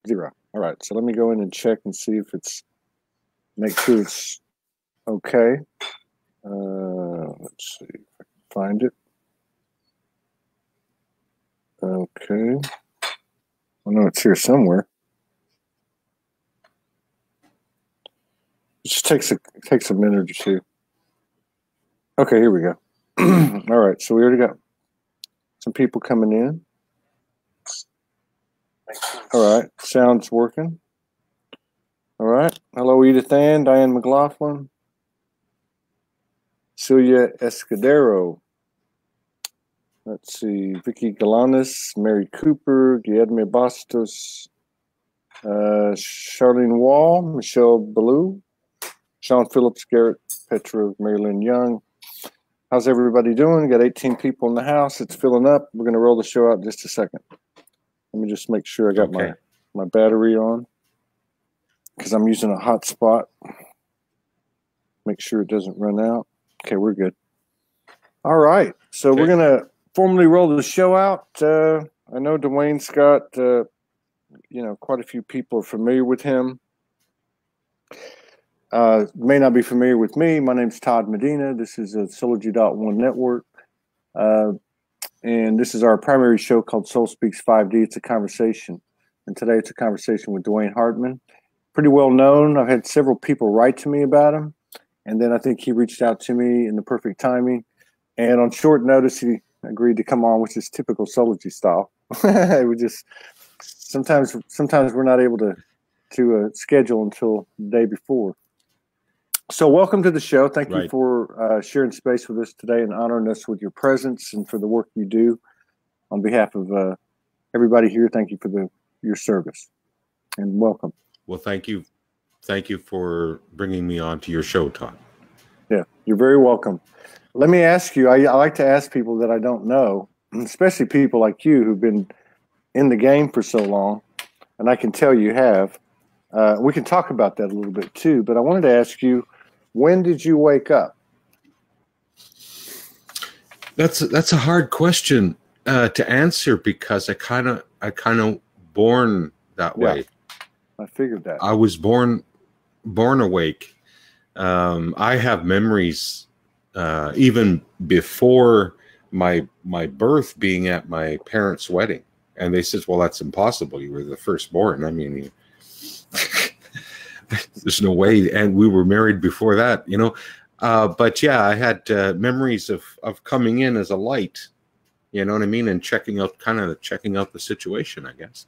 0. All right, so let me go in and check and see if it's, make sure it's okay. Let's see if I can find it. Okay. I know it's here somewhere. It just takes a minute or two. Okay, here we go. All right, so we already got some people coming in. All right, sound's working. All right. Hello, Edith Ann, Diane McLaughlin, Celia Escudero. Let's see, Vicky Galanis, Mary Cooper, Guillermo Bastos, Charlene Wall, Michelle Ballou, Sean Phillips, Garrett Petrov, Marilyn Young. How's everybody doing? Got 18 people in the house. It's filling up. We're going to roll the show out in just a second. Let me just make sure I got my battery on, because I'm using a hotspot. Make sure it doesn't run out. Okay, we're good. All right, so we're going to formally roll the show out. I know Dwaine's got, quite a few people are familiar with him. May not be familiar with me. My name's Todd Medina. This is a Soulogy.1 network. And this is our primary show called Soul Speaks 5D. It's a conversation. And today it's a conversation with Dwaine Hartman. Pretty well known. I've had several people write to me about him. And then I think he reached out to me in the perfect timing. And on short notice, he agreed to come on, which is typical Soulogy style. We just sometimes we're not able to schedule until the day before. So welcome to the show. Thank you for sharing space with us today and honoring us with your presence and for the work you do. On behalf of everybody here, thank you for your service and welcome. Well, thank you. Thank you for bringing me on to your show, Todd. Yeah, you're very welcome. Let me ask you, I like to ask people that I don't know, especially people like you who've been in the game for so long, and I can tell you have. We can talk about that a little bit too, but I wanted to ask you, when did you wake up? That's a hard question to answer, because I kind of born that way. I figured that. I was born awake. I have memories even before my birth, being at my parents' wedding, and they said, "Well, that's impossible. You were the firstborn. I mean, there's no way." And we were married before that, But yeah, I had memories of coming in as a light, you know what I mean, and checking out the situation, I guess.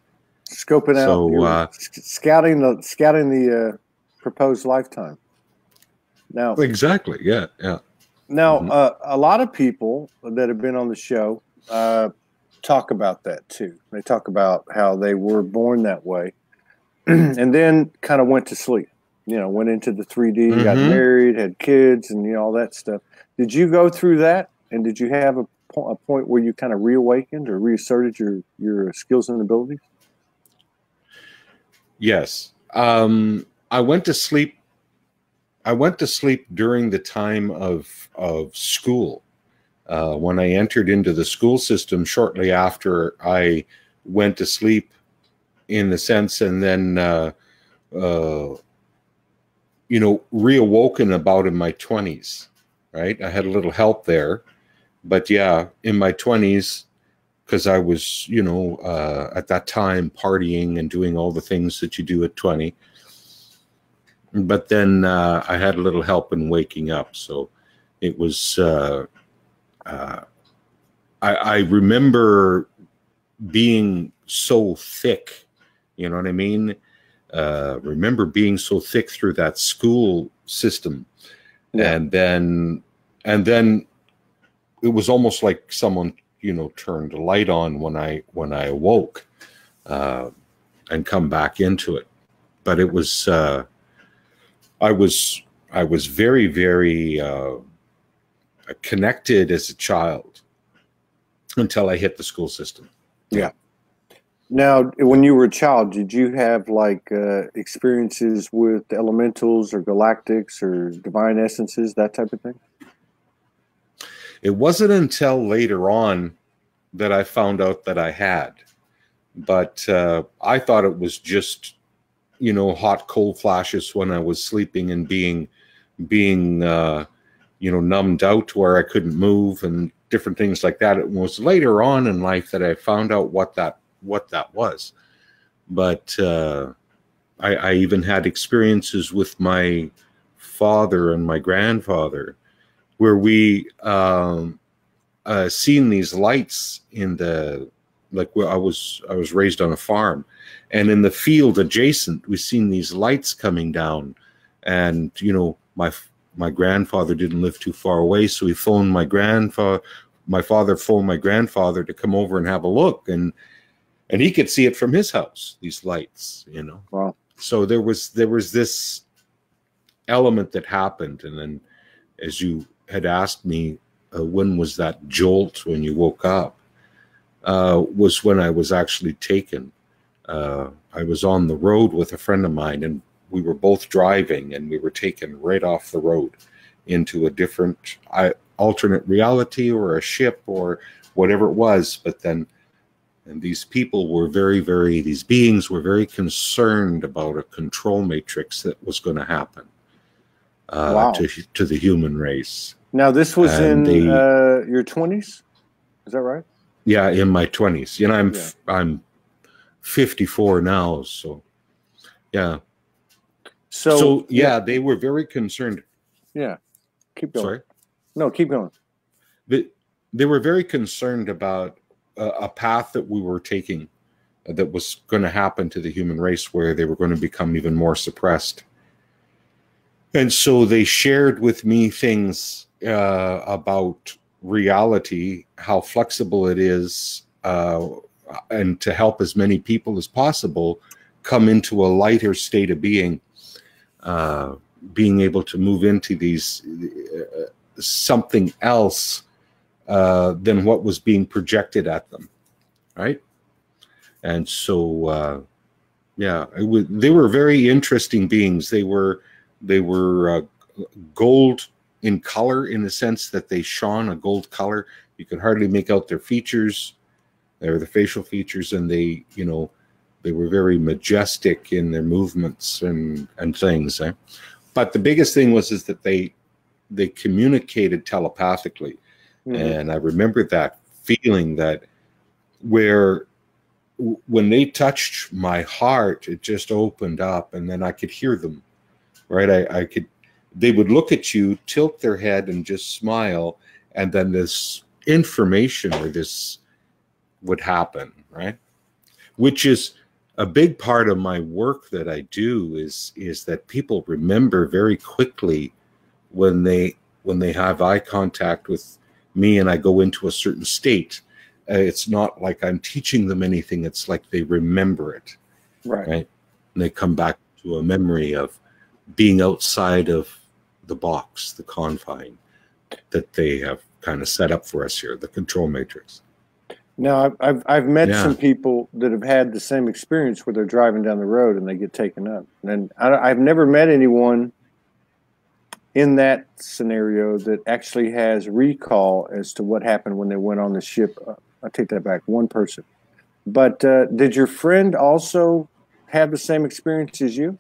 Scoping out, scouting the proposed lifetime. Now, exactly, yeah. Now, a lot of people that have been on the show talk about that too. They talk about how they were born that way, and then kind of went to sleep. Went into the 3D, got married, had kids, and all that stuff. Did you go through that? And did you have a point where you kind of reawakened or reasserted your skills and abilities? Yes. I went to sleep. I went to sleep during the time of school. When I entered into the school system shortly after I went to sleep, in the sense, and then reawoken about in my 20s, right? I had a little help there, but yeah, in my 20s, because I was, at that time partying and doing all the things that you do at 20. But then I had a little help in waking up. So it was, I remember being so thick, you know what I mean? Remember being so thick through that school system. Yeah. And then it was almost like someone, turned a light on when I awoke and come back into it. But it was, I was very, very connected as a child until I hit the school system. Yeah. Now, when you were a child, did you have experiences with elementals or galactics or divine essences, that type of thing? It wasn't until later on that I found out that I had. but I thought it was just, you know, hot cold flashes when I was sleeping and being you know, numbed out to where I couldn't move and different things like that. It was later on in life that I found out what that was. But I even had experiences with my father and my grandfather where we seen these lights in the, like, where I was raised on a farm, and in the field adjacent, we seen these lights coming down, and you know, my grandfather didn't live too far away, so he phoned my grandfather. My father phoned my grandfather to come over and have a look, and he could see it from his house. These lights, you know. Wow. So there was this element that happened, and then, as you had asked me, when was that jolt when you woke up? Was when I was actually taken. I was on the road with a friend of mine, and we were both driving, and we were taken right off the road into a different alternate reality or a ship or whatever it was. But then, and these people were these beings were very concerned about a control matrix that was going to happen Wow. to the human race. Now, this was in your 20s? Is that right? Yeah, in my 20s. You know, I'm 54 now, so yeah. So yeah, they were very concerned. Yeah, keep going. Sorry? No, keep going. They were very concerned about a path that we were taking that was going to happen to the human race, where they were going to become even more suppressed. And so they shared with me things about reality, how flexible it is, and to help as many people as possible come into a lighter state of being, being able to move into these something else than what was being projected at them, right? And so, yeah, they were very interesting beings. They were gold in color, in the sense that they shone a gold color. You could hardly make out their features, or the facial features, and they, you know, they were very majestic in their movements and things. But the biggest thing was that they communicated telepathically. Mm-hmm. And I remember that feeling, that where when they touched my heart, it just opened up, and then I could hear them, right? I could, they would look at you, tilt their head, and just smile, and then this information or this would happen, right? Which is a big part of my work that I do, is that people remember very quickly when they have eye contact with me and I go into a certain state. It's not like I'm teaching them anything. It's like they remember it, right? And they come back to a memory of being outside of the box, the confine that they have kind of set up for us here, the control matrix. Now, I've met some people that have had the same experience where they're driving down the road and they get taken up. And I've never met anyone in that scenario that actually has recall as to what happened when they went on the ship. I take that back, one person. But did your friend also have the same experience as you?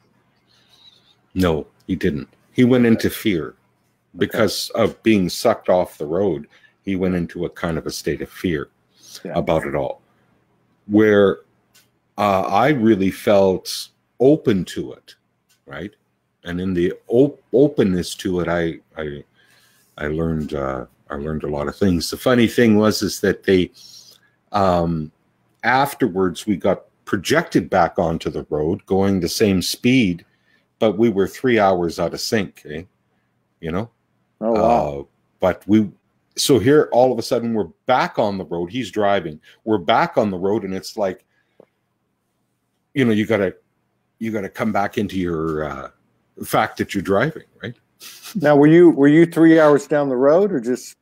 No, he didn't. He went into fear because of being sucked off the road. He went into a kind of a state of fear about it all, where I really felt open to it, right? And in the openness to it, I learned a lot of things. The funny thing was that they afterwards we got projected back onto the road, going the same speed, but we were 3 hours out of sync, you know? Oh, wow. But so here, all of a sudden, we're back on the road. He's driving. We're back on the road, and it's like, you know, you gotta come back into your fact that you're driving, right? Now, were you 3 hours down the road, or just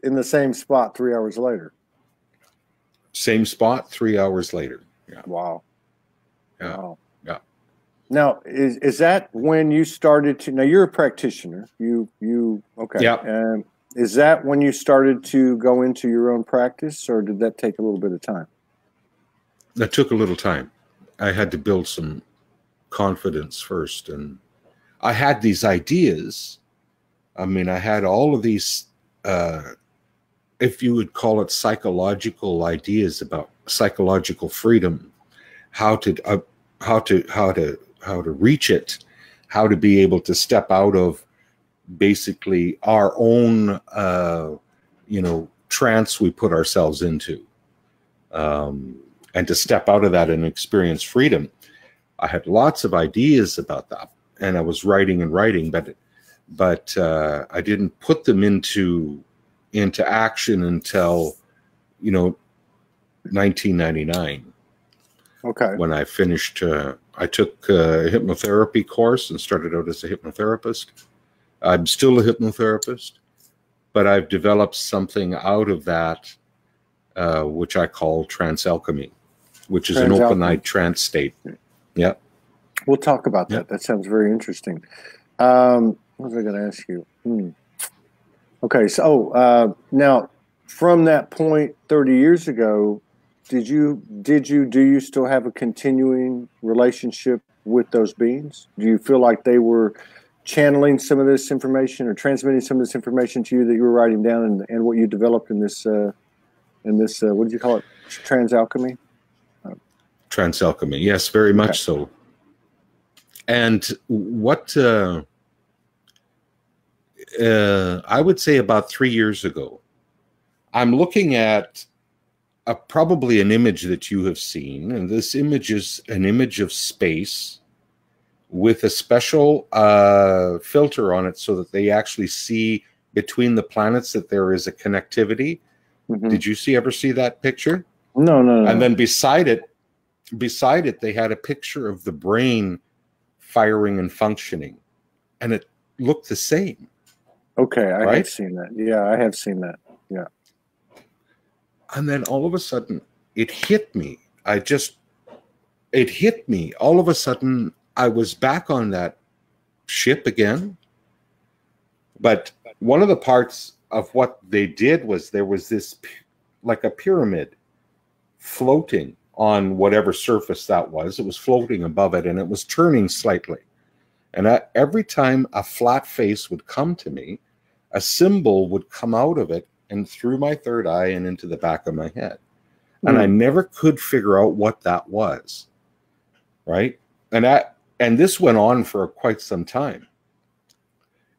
in the same spot 3 hours later? Same spot 3 hours later. Yeah. Wow. Yeah. Wow. Yeah. Now, is that when you started to? Now, you're a practitioner. You okay? Yeah. Is that when you started to go into your own practice, or did that take a little bit of time? that took a little time. I had to build some confidence first, and I had these ideas. I mean, I had all of these, if you would call it psychological ideas about psychological freedom, how to reach it, how to be able to step out of basically our own, trance we put ourselves into, and to step out of that and experience freedom. I had lots of ideas about that, and I was writing and writing, but I didn't put them into action until 1999. Okay. When I finished, I took a hypnotherapy course and started out as a hypnotherapist. I'm still a hypnotherapist, but I've developed something out of that, which I call Trance Alchemy, which is an open-eyed trance state. Yeah. We'll talk about that. That sounds very interesting. What was I going to ask you? Okay, so now from that point 30 years ago, do you still have a continuing relationship with those beings? Do you feel like they were channeling some of this information or transmitting some of this information to you that you were writing down and what you developed in this what did you call it? Trance Alchemy? Trance Alchemy, yes, very much so. And what I would say about 3 years ago, I'm looking at probably an image that you have seen, and this image is an image of space with a special filter on it so that they actually see between the planets that there is a connectivity. Mm-hmm. Did you ever see that picture? No. And then beside it, they had a picture of the brain firing and functioning, and it looked the same. Okay, I have seen that. Yeah, I have seen that. Yeah. And then all of a sudden, it hit me. It hit me. All of a sudden, I was back on that ship again. But one of the parts of what they did was there was this, like a pyramid, floating on whatever surface that was. It was floating above it, and it was turning slightly. And every time a flat face would come to me, a symbol would come out of it and through my third eye and into the back of my head. And I never could figure out what that was, right? And this went on for quite some time.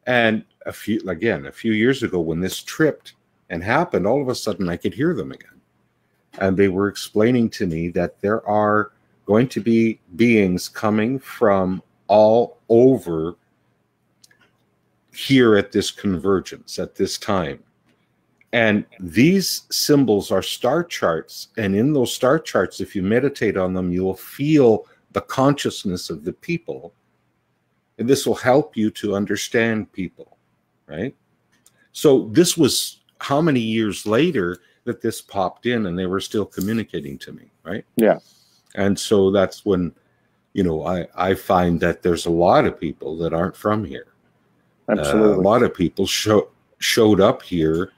And a few years ago when this tripped and happened, all of a sudden I could hear them again. And they were explaining to me that there are going to be beings coming from all over here at this convergence, at this time. And these symbols are star charts. And in those star charts, if you meditate on them, you will feel the consciousness of the people. And this will help you to understand people, right? So this was how many years later that this popped in and they were still communicating to me, right? Yeah. And so that's when, I find that there's a lot of people that aren't from here. Absolutely. A lot of people showed up here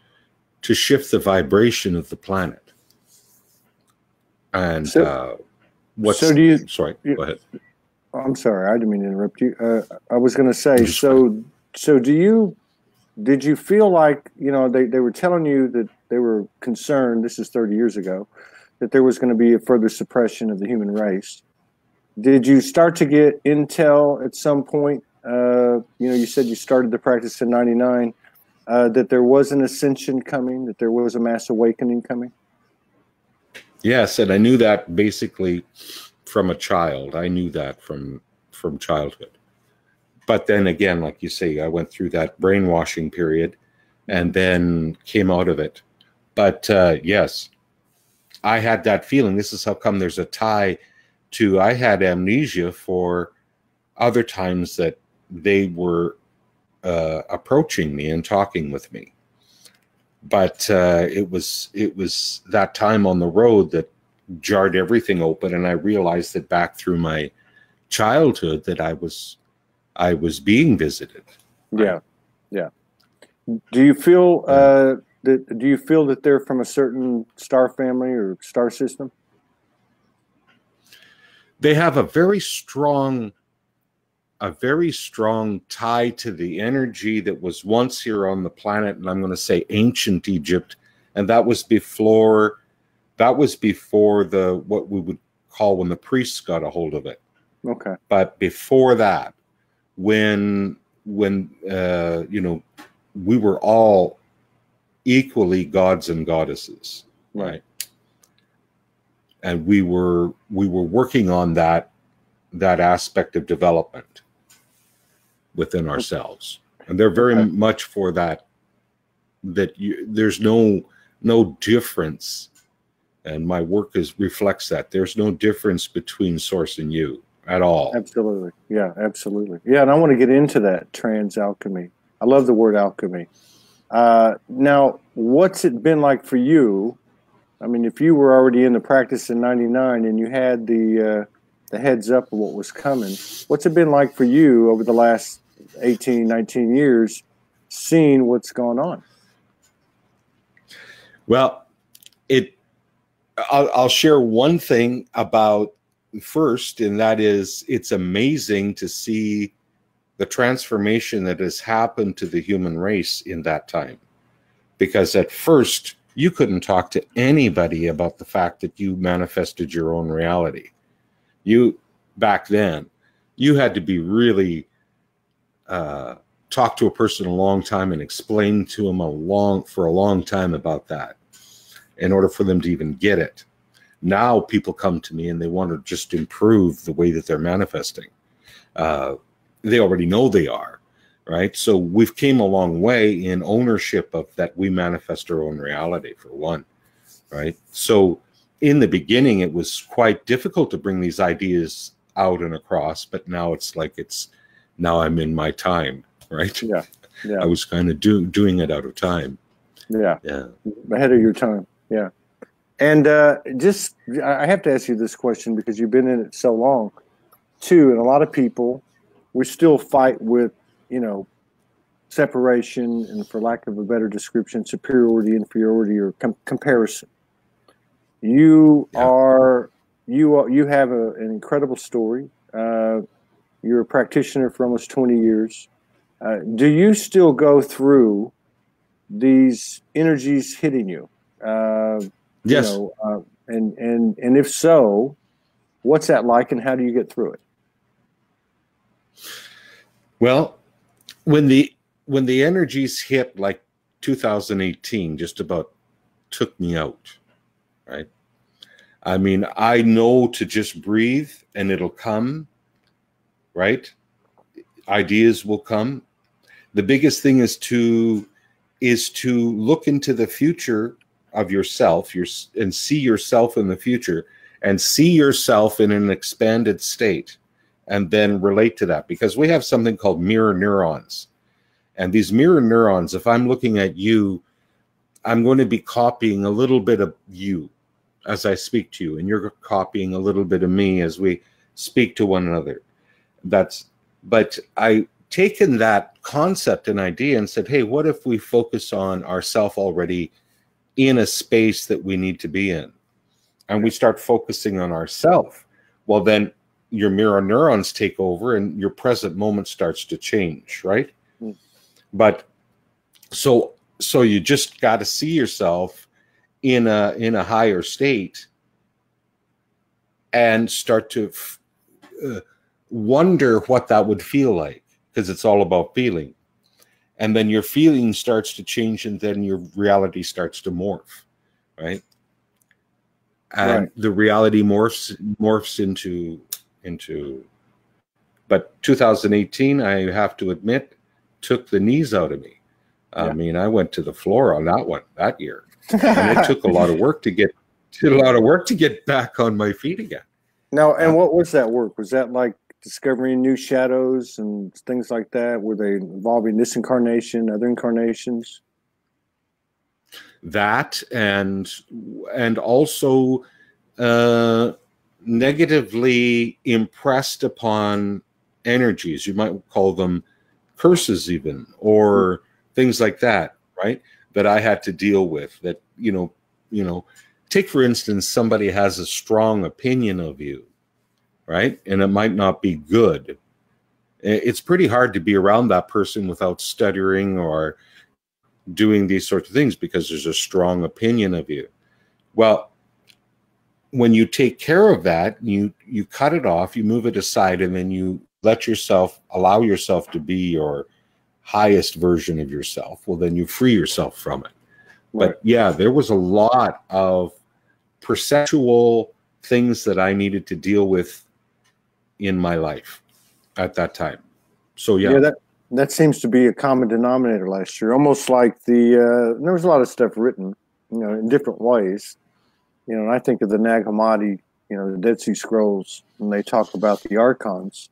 to shift the vibration of the planet. And go ahead. I'm sorry, I didn't mean to interrupt you. I was going to say, did you feel like, they were telling you that they were concerned, this is 30 years ago, that there was going to be a further suppression of the human race. Did you start to get intel at some point? You said you started the practice in 99, that there was an ascension coming, that there was a mass awakening coming? Yes, and I knew that basically from a child. I knew that from childhood. But then again, like you say, I went through that brainwashing period and then came out of it. But yes, I had that feeling. This is how come there's a tie to, I had amnesia for other times that they were approaching me and talking with me. But it was that time on the road that jarred everything open, and I realized that back through my childhood that I was being visited. Yeah, yeah. Do you feel that they're from a certain star family or star system? they have a very strong tie to the energy that was once here on the planet, and I'm going to say ancient Egypt, and that was before the what we would call when the priests got a hold of it. Okay. But before that, when you know, we were all equally gods and goddesses, right? And we were working on that aspect of development within ourselves, and they're very much for that. There's no difference, and my work reflects that there's no difference between source and you at all. Absolutely, yeah, absolutely, yeah. And I want to get into that trance alchemy. I love the word alchemy. Now, what's it been like for you? I mean, if you were already in the practice in '99 and you had the heads up of what was coming, what's it been like for you over the last 18, 19 years, seeing what's going on? Well, I'll share one thing about first, and that is it's amazing to see the transformation that has happened to the human race in that time. Because at first, you couldn't talk to anybody about the fact that you manifested your own reality. Back then, you had to be really talk to a person a long time and explain to them for a long time about that in order for them to even get it. Now people come to me and they want to just improve the way that they're manifesting. They already know they are, right? So we've came a long way in ownership of that. We manifest our own reality, for one, right? So in the beginning, it was quite difficult to bring these ideas out and across, but now it's like now I'm in my time, right? Yeah. I was kind of doing it out of time. Yeah. Ahead of your time. Yeah. And I have to ask you this question because you've been in it so long, too. And a lot of people, we still fight with, separation and, for lack of a better description, superiority, inferiority, or comparison. You have an incredible story. You're a practitioner for almost 20 years. Do you still go through these energies hitting you? Yes. And if so, what's that like, and how do you get through it? Well, when the energies hit, like 2018, just about took me out, right? I mean, I know to just breathe and it'll come, right? Ideas will come. The biggest thing is to look into the future of yourself, and see yourself in the future, and see yourself in an expanded state, and then relate to that. Because we have something called mirror neurons. And these mirror neurons, if I'm looking at you, I'm going to be copying a little bit of you as I speak to you, and you're copying a little bit of me as we speak to one another. But I taken that concept and idea and said, hey, what if we focus on ourself already in a space that we need to be in, and we start focusing on ourself? Well, then your mirror neurons take over and your present moment starts to change, right? But so you just got to see yourself in a higher state and start to wonder what that would feel like, because it's all about feeling. And then your feeling starts to change, and then your reality starts to morph, right? And the reality morphs into. But 2018, I have to admit, took the knees out of me. I mean, I went to the floor on that year, and it took a lot of work to get back on my feet again. Now, and what was that work? Was that like discovering new shadows and things like that? Were they involving this incarnation, other incarnations? That and also negatively impressed upon energies. You might call them curses even, or things like that, right? That I had to deal with. That, take for instance, somebody has a strong opinion of you, right? And it might not be good. It's pretty hard to be around that person without stuttering or doing these sorts of things because there's a strong opinion of you. Well, when you take care of that, you cut it off, you move it aside, and then you allow yourself to be your highest version of yourself. Well, then you free yourself from it. Right. But yeah, there was a lot of perceptual things that I needed to deal with in my life at that time. So yeah, that seems to be a common denominator last year. Almost like there was a lot of stuff written, in different ways. And I think of the Nag Hammadi, the Dead Sea Scrolls, and they talk about the archons.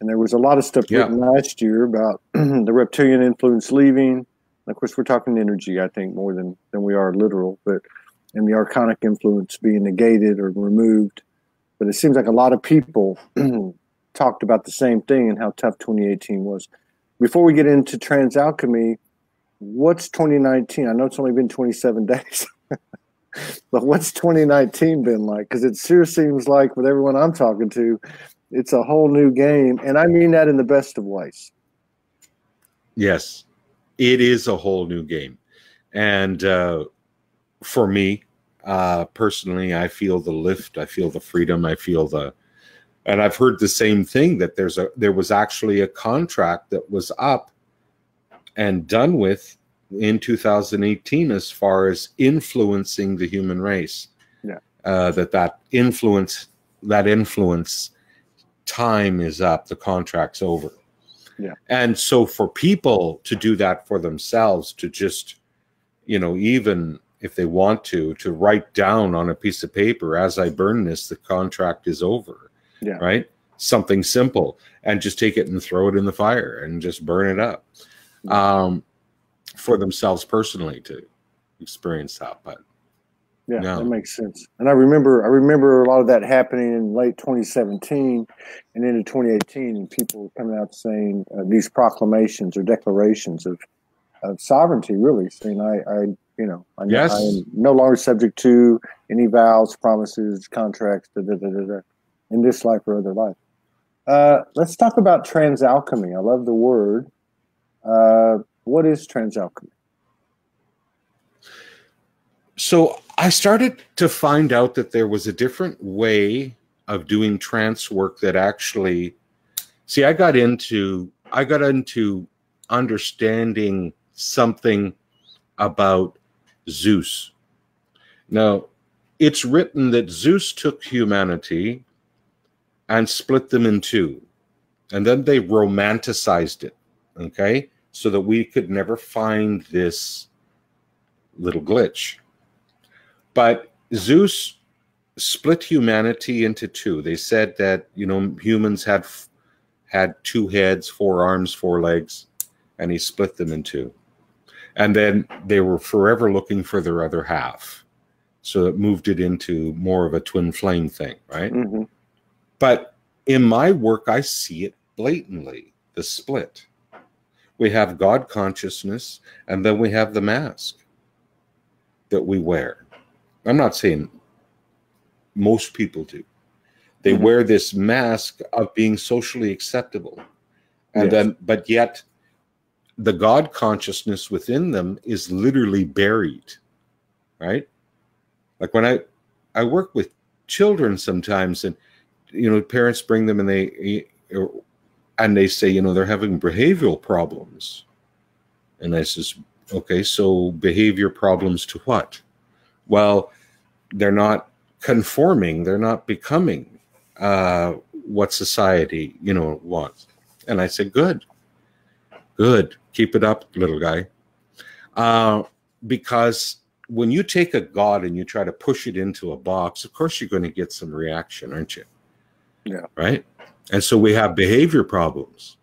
And there was a lot of stuff written last year about the reptilian influence leaving. And of course, we're talking energy, I think, more than we are literal, and the archonic influence being negated or removed. But it seems like a lot of people talked about the same thing and how tough 2018 was. Before we get into Trance Alchemy, what's 2019? I know it's only been 27 days. But what's 2019 been like? Because it sure seems like with everyone I'm talking to, it's a whole new game. And I mean that in the best of ways. Yes, it is a whole new game. And for me, personally, I feel the lift. I feel the freedom. I feel and I've heard the same thing, that there was actually a contract that was up and done with in 2018 as far as influencing the human race. Yeah. That influence time is up, the contract's over. Yeah. And so for people to do that for themselves, to just, even if they want to write down on a piece of paper, as I burn this, the contract is over. Yeah. Right? Something simple, and just take it and throw it in the fire and just burn it up. Yeah. For themselves personally to experience that. But yeah, that makes sense. And I remember a lot of that happening in late 2017 and into 2018, and people coming out saying these proclamations or declarations of sovereignty, really saying, I am no longer subject to any vows, promises, contracts, in this life or other life. Let's talk about Trance Alchemy. I love the word. What is Trance Alchemy? So I started to find out that there was a different way of doing trance work that actually, I got into understanding something about Zeus. Now, it's written that Zeus took humanity and split them in two, and then they romanticized it, okay? So that we could never find this little glitch. But Zeus split humanity into two. They said that, humans had two heads, 4 arms, 4 legs, and he split them in two. And then they were forever looking for their other half. So it moved it into more of a twin flame thing, right? Mm-hmm. But in my work, I see it blatantly, the split. We have God consciousness, and then we have the mask that we wear. I'm not saying most people do. They wear this mask of being socially acceptable. And but yet the God consciousness within them is literally buried, right? Like when I work with children sometimes, and, parents bring them and they say, they're having behavioral problems. And I says, okay, so behavior problems to what? Well, they're not conforming. They're not becoming what society, wants. And I said, good. Keep it up, little guy. Because when you take a God and you try to push it into a box, of course you're going to get some reaction, aren't you? Yeah. Right? And so we have behavior problems.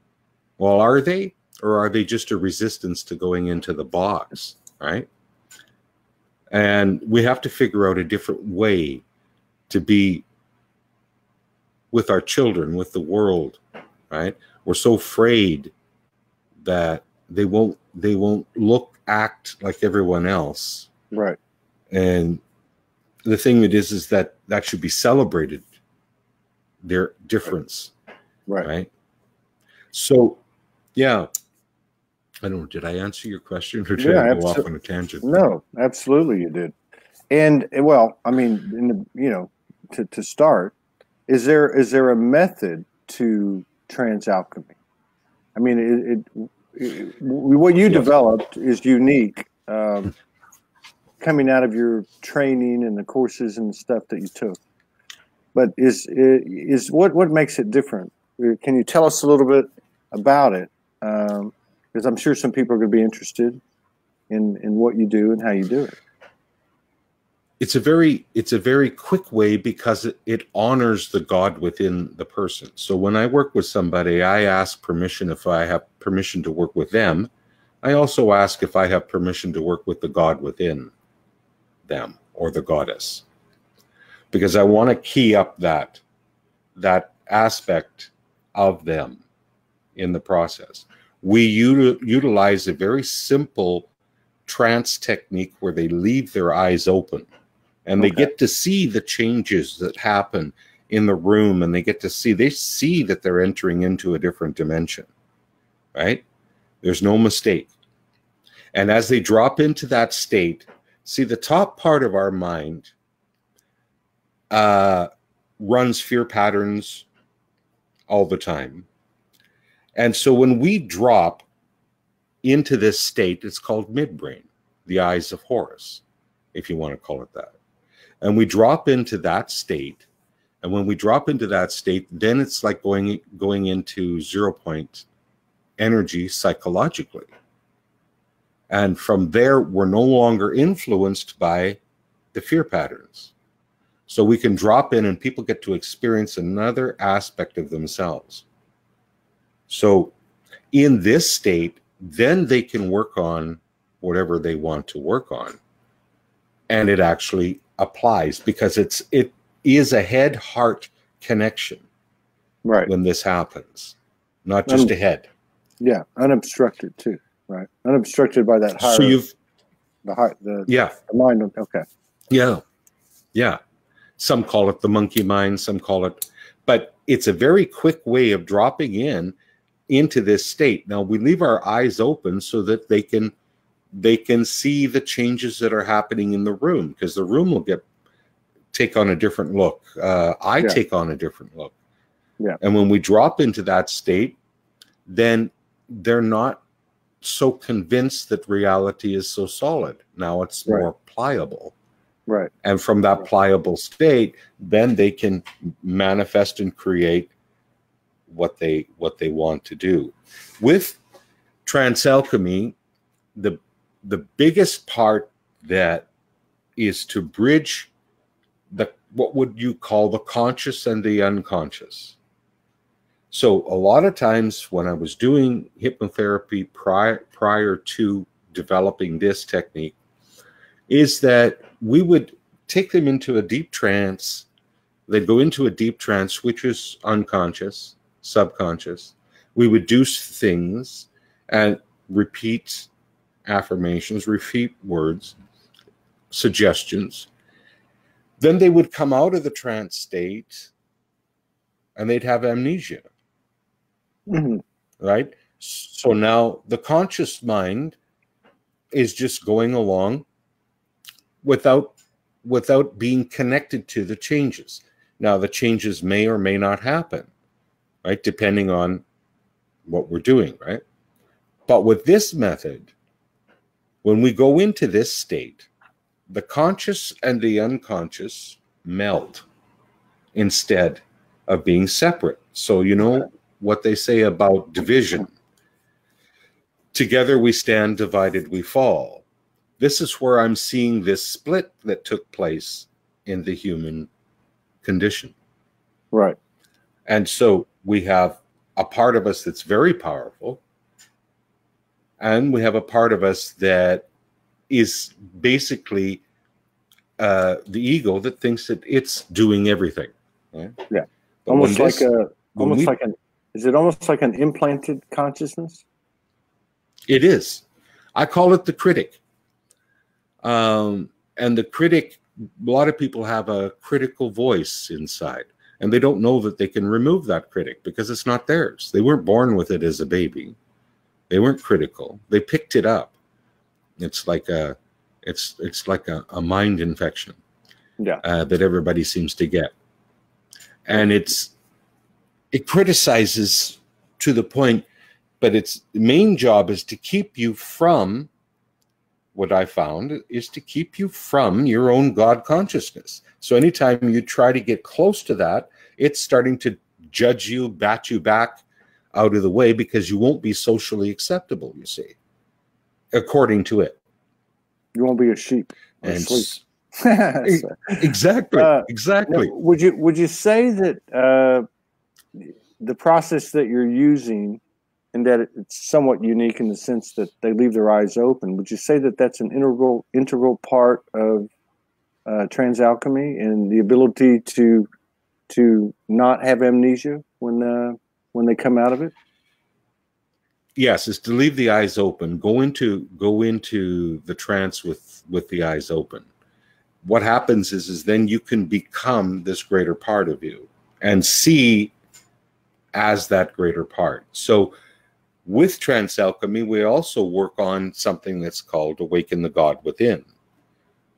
Well, are they? Or are they just a resistance to going into the box, right? And we have to figure out a different way to be with our children, with the world, right? We're so afraid that they won't act like everyone else. Right. And the thing it is that should be celebrated. their difference. Right. So, yeah. I don't know, did I answer your question or did I go off on a tangent? No, absolutely you did. And well, I mean, to start, is there a method to trance alchemy? I mean, what you developed is unique, coming out of your training and the courses and the stuff that you took. But is what makes it different? Can you tell us a little bit about it? Because I'm sure some people are going to be interested in what you do and how you do it. It's a very quick way because it honors the God within the person. So when I work with somebody, I ask permission if I have permission to work with them. I also ask if I have permission to work with the God within them or the goddess, because I want to key up that aspect of them in the process. We utilize a very simple trance technique where they leave their eyes open and they get to see the changes that happen in the room, and they see that they're entering into a different dimension, right? There's no mistake. And as they drop into that state, see, the top part of our mind runs fear patterns all the time. And so when we drop into this state, it's called midbrain, the eyes of Horus, if you want to call it that. And we drop into that state. And when we drop into that state, then it's like going into 0 point energy psychologically. And from there, we're no longer influenced by the fear patterns. So we can drop in and people get to experience another aspect of themselves. So in this state, then they can work on whatever they want to work on. And it actually applies because it is a head-heart connection, right, when this happens, not just a head. Yeah, unobstructed too, right? Unobstructed by that higher. So the mind. Okay. Yeah. Some call it the monkey mind. Some call it, but it's a very quick way of dropping into this state. Now we leave our eyes open so that they can see the changes that are happening in the room, because the room will take on a different look. I take on a different look. Yeah. And when we drop into that state, then they're not so convinced that reality is so solid. Now it's more pliable. Right. And from that pliable state, then they can manifest and create what they want to do. With Trance Alchemy, the biggest part that is to bridge what would you call the conscious and the unconscious. So a lot of times when I was doing hypnotherapy prior to developing this technique, is that we would take them into a deep trance. They'd go into a deep trance, which is unconscious, subconscious. We would do things and repeat affirmations, repeat words, suggestions. Then they would come out of the trance state and they'd have amnesia. Mm-hmm. Right? So now the conscious mind is just going along without being connected to the changes. Now the changes may or may not happen, right? Depending on what we're doing, right? But with this method, when we go into this state, the conscious and the unconscious meld instead of being separate. So you know what they say about division. Together we stand, divided we fall. This is where I'm seeing this split that took place in the human condition. Right. And so we have a part of us that's very powerful, and we have a part of us that is basically the ego that thinks that it's doing everything. Right? Yeah. But is it almost like an implanted consciousness? It is. I call it the critic. And the critic, a lot of people have a critical voice inside. and they don't know that they can remove that critic because it's not theirs. They weren't born with it as a baby. They weren't critical. They picked it up. It's like a mind infection that everybody seems to get. And it criticizes to the point, but its main job is to keep you from, what I found, is to keep you from your own God consciousness. So anytime you try to get close to that, it's starting to judge you, bat you back out of the way, because you won't be socially acceptable, you see, according to it. You won't be a sheep or sleep. Exactly. Exactly. Now, would you say that the process that you're using, and that it's somewhat unique in the sense that they leave their eyes open, would you say that that's an integral part of Trance Alchemy, and the ability to not have amnesia when they come out of it? Yes, is to leave the eyes open. Go into the trance with the eyes open. What happens is then you can become this greater part of you and see as that greater part. So with Trance Alchemy, we also work on something that's called Awaken the God Within,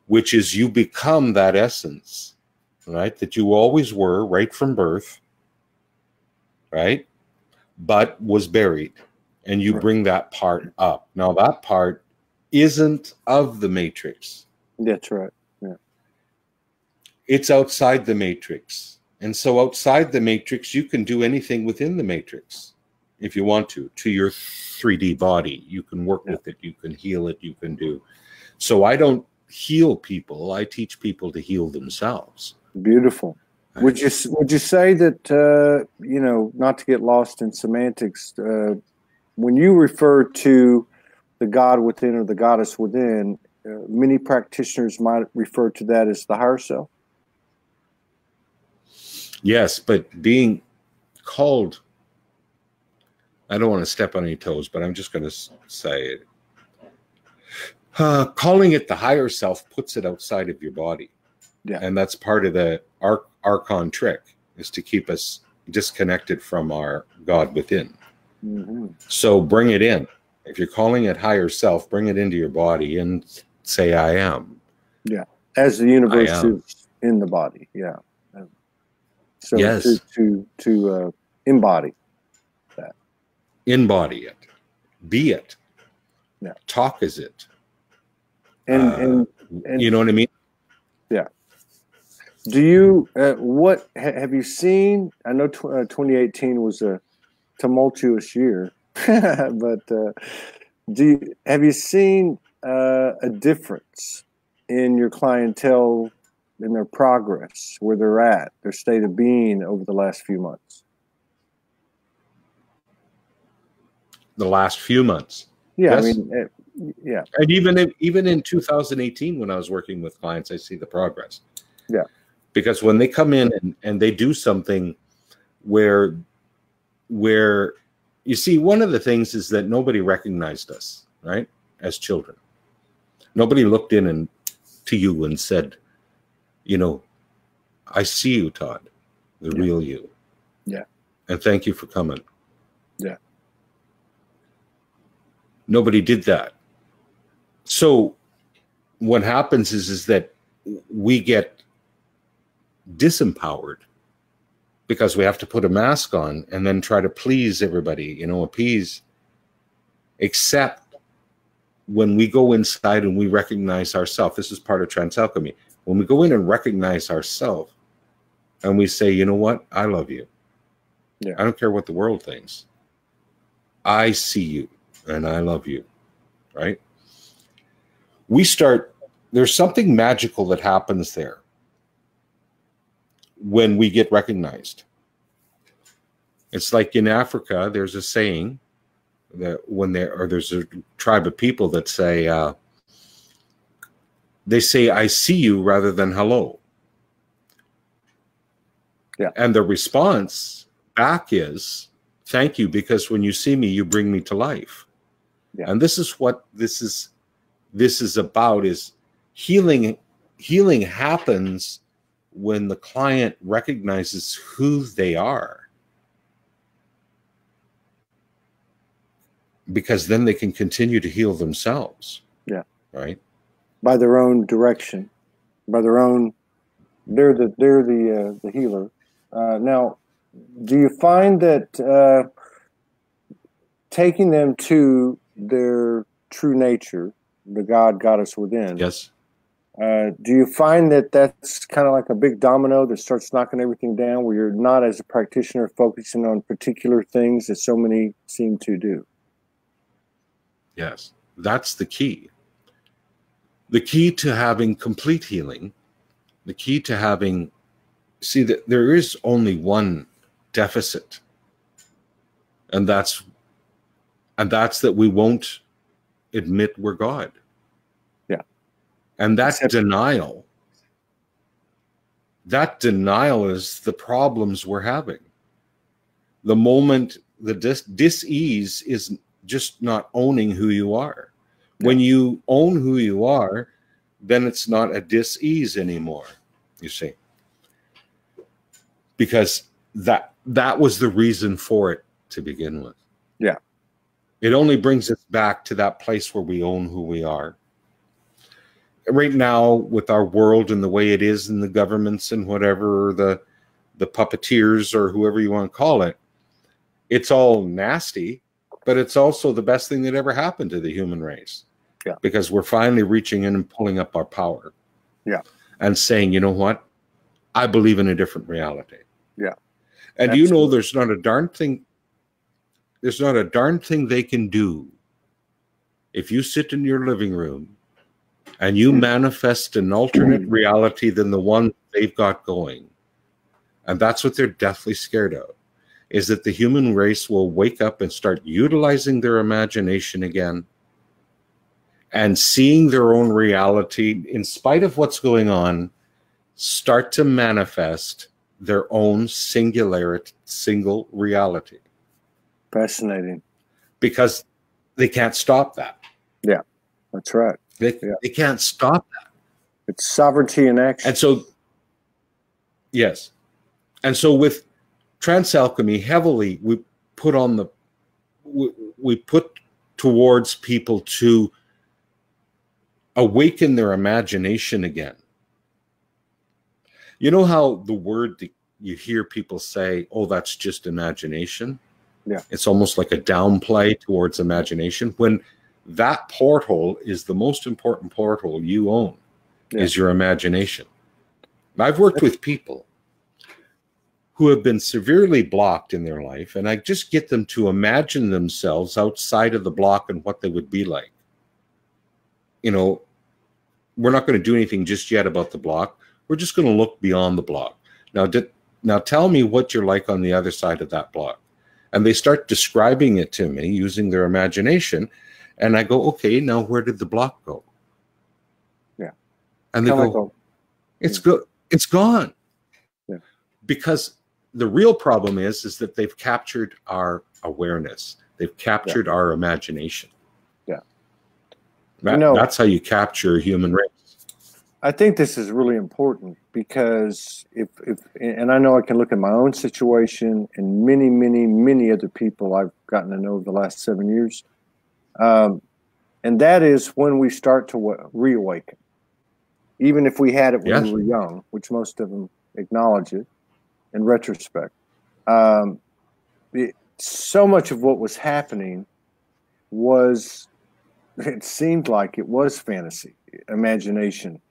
which is you become that essence, right? That you always were right from birth, right? But was buried. And you bring that part up. Now, that part isn't of the matrix. That's right. Yeah. It's outside the matrix. And so outside the matrix, you can do anything within the matrix if you want to your 3D body. You can work with it. You can heal it. You can do. So I don't heal people. I teach people to heal themselves. Beautiful. Would you say that, not to get lost in semantics, when you refer to the God within or the goddess within, many practitioners might refer to that as the higher self? Yes, but being called, I don't want to step on any toes, but I'm just going to say it. Calling it the higher self puts it outside of your body. Yeah. And that's part of the Archon trick, is to keep us disconnected from our God within. Mm-hmm. So bring it in. If you're calling it higher self, bring it into your body and say, I am. Yeah. As the universe is in the body. Yeah. So yes. to embody that. Embody it. Be it. Yeah. Talk as it. And you know what I mean? Yeah. Do you, what have you seen? I know 2018 was a tumultuous year, but have you seen a difference in your clientele, in their progress, where they're at, their state of being over the last few months? The last few months. Yeah, yes. I mean, yeah. And even in 2018, when I was working with clients, I see the progress. Yeah. Because when they come in and they do something where you see, one of the things is that nobody recognized us, right? As children. Nobody looked in to you and said, I see you, Todd, the real you. Yeah. And thank you for coming. Yeah. Nobody did that. So what happens is that we get disempowered because we have to put a mask on and then try to please everybody, appease. Except when we go inside and we recognize ourselves, this is part of Trance Alchemy. When we go in and recognize ourselves and we say, you know what? I love you. Yeah. I don't care what the world thinks. I see you and I love you, right? There's something magical that happens there when we get recognized. It's like in Africa, there's a saying that there's a tribe of people that say, they say, I see you rather than hello. Yeah. And the response back is, thank you, because when you see me, you bring me to life. Yeah. And this is what this is about, is healing happens when the client recognizes who they are, because then they can continue to heal themselves. Yeah. Right. By their own direction, by their own, they're the healer. Now, do you find that taking them to their true nature, the God Goddess within? Yes. Do you find that that's kind of like a big domino that starts knocking everything down, where you're not, as a practitioner, focusing on particular things that so many seem to do? Yes, that's the key. The key to having complete healing, the key to having, see that there is only one deficit, and that's that we won't admit we're God. Yeah. And that denial is the problems we're having. The moment the dis-ease is just not owning who you are. Yeah. When you own who you are, then it's not a dis-ease anymore, you see. Because that was the reason for it to begin with. Yeah. It only brings us back to that place where we own who we are. Right now, with our world and the way it is, and the governments and whatever, the puppeteers or whoever you want to call it, it's all nasty, but it's also the best thing that ever happened to the human race. Yeah. Because we're finally reaching in and pulling up our power. Yeah. And saying, you know what? I believe in a different reality. Yeah. And Absolutely. you know, there's not a darn thing they can do if you sit in your living room and you manifest an alternate reality than the one they've got going. And that's what they're deathly scared of, is that the human race will wake up and start utilizing their imagination again and seeing their own reality, in spite of what's going on, start to manifest their own single reality. Fascinating. Because they can't stop that. Yeah, that's right. They can't stop that. It's sovereignty in action. And so, yes. And so with Trance Alchemy, heavily we put towards people to awaken their imagination again. You know how the word that you hear people say, oh, that's just imagination? Yeah. It's almost like a downplay towards imagination, when that portal is the most important portal you own. Yeah. Is your imagination. I've worked with people who have been severely blocked in their life, and I just get them to imagine themselves outside of the block and what they would be like. You know, we're not going to do anything just yet about the block. We're just going to look beyond the block. Now tell me what you're like on the other side of that block. And they start describing it to me using their imagination. And I go, okay, now where did the block go? Yeah. And they go, it's good. It's gone. Yeah. Because the real problem is that they've captured our awareness. They've captured our imagination. Yeah. That's how you capture a human race. I think this is really important, because and I know I can look at my own situation and many, many, many other people I've gotten to know over the last 7 years. And that is when we start to reawaken. Even if we had it when we were young, which most of them acknowledge it in retrospect. So much of what was happening it seemed like it was fantasy, imagination.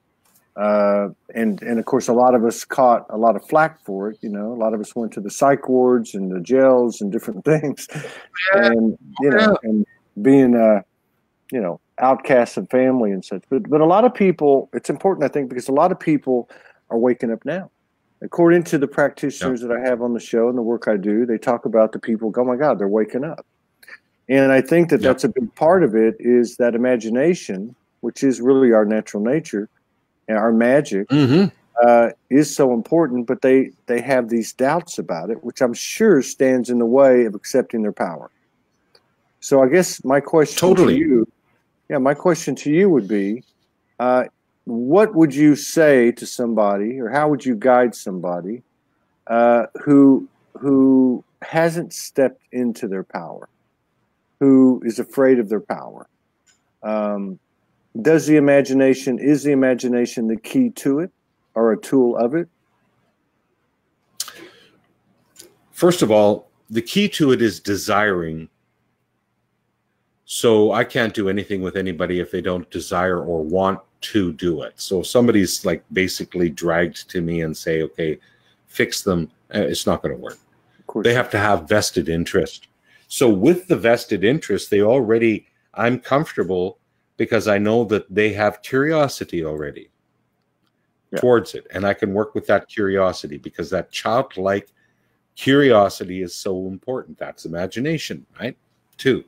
And of course, a lot of us caught a lot of flack for it. You know, a lot of us went to the psych wards and the jails and different things, and and being outcasts of family and such. But a lot of people, it's important, I think, because a lot of people are waking up now. According to the practitioners that I have on the show and the work I do, they talk about the people. Oh my God, they're waking up, and I think that that's a big part of it, is that imagination, which is really our natural nature. And our magic is so important, but they have these doubts about it, which I'm sure stands in the way of accepting their power. So I guess my question to you, my question to you would be, what would you say to somebody, or how would you guide somebody who hasn't stepped into their power, who is afraid of their power? Is the imagination the key to it, or a tool of it? First of all, the key to it is desiring. So I can't do anything with anybody if they don't desire or want to do it. So if somebody's like basically dragged to me and say, okay, fix them, it's not going to work. They have to have vested interest. So with the vested interest, I'm comfortable because I know that they have curiosity already towards it. And I can work with that curiosity because that childlike curiosity is so important. That's imagination, right? Too.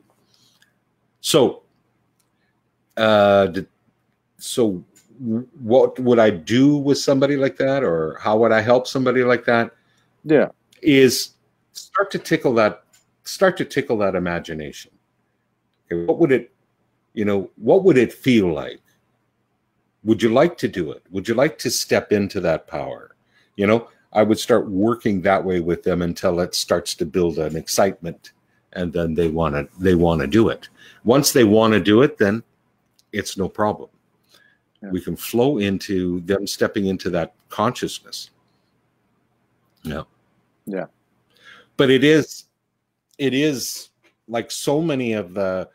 So, what would I do with somebody like that, or how would I help somebody like that? Yeah, is start to tickle that imagination. Okay, what would it feel like? Would you like to do it? Would you like to step into that power? I would start working that way with them until it starts to build an excitement, and then they want to do it. Once they want to do it, then it's no problem. Yeah. We can flow into them stepping into that consciousness. Yeah. Yeah. But it is like so many of the